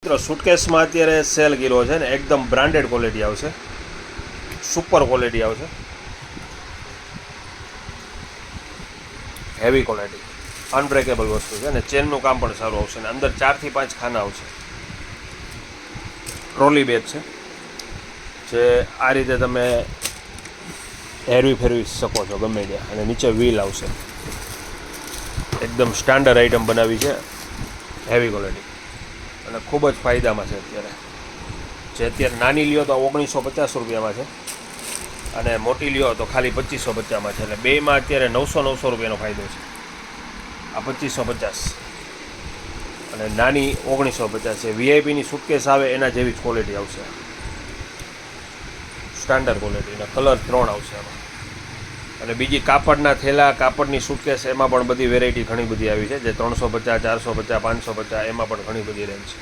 મિત્રો સુટકેસમાં અત્યારે cell kilo છે ને એકદમ બ્રાન્ડેડ ક્વોલિટી આવશે, સુપર ક્વોલિટી આવશે, હેવી ક્વોલિટી, અનબ્રેકેબલ વસ્તુ છે ને ચેનનું કામ પણ સારું આવશે ને અંદર 4 થી 5 ખાના આવશે. ટ્રોલી બેગ છે જે આ રીતે તમે હેરવી ફેરવી શકો છો ગમે ત્યાં, અને નીચે વ્હીલ આવશે. એકદમ સ્ટાન્ડર્ડ આઇટમ બનાવી છે, હેવી ક્વોલિટી અને ખૂબ જ ફાયદામાં છે અત્યારે. જે અત્યારે નાની લ્યો તો 1950 રૂપિયામાં છે અને મોટી લ્યો તો ખાલી 2550માં છે. એટલે બેમાં અત્યારે 900 રૂપિયાનો ફાયદો છે. આ 2550 અને નાની 1950 છે. વીઆઈપીની સુટકેસ આવે એના જેવી જ ક્વોલિટી આવશે, સ્ટાન્ડર્ડ ક્વોલિટી, અને કલર 3 આવશે આમાં. અને બીજી કાપડના થેલા, કાપડની સુટકેસ, એમાં પણ બધી વેરાયટી ઘણી બધી આવી છે, જે 350, 450, 550 એમાં પણ ઘણી બધી રેન્જ છે.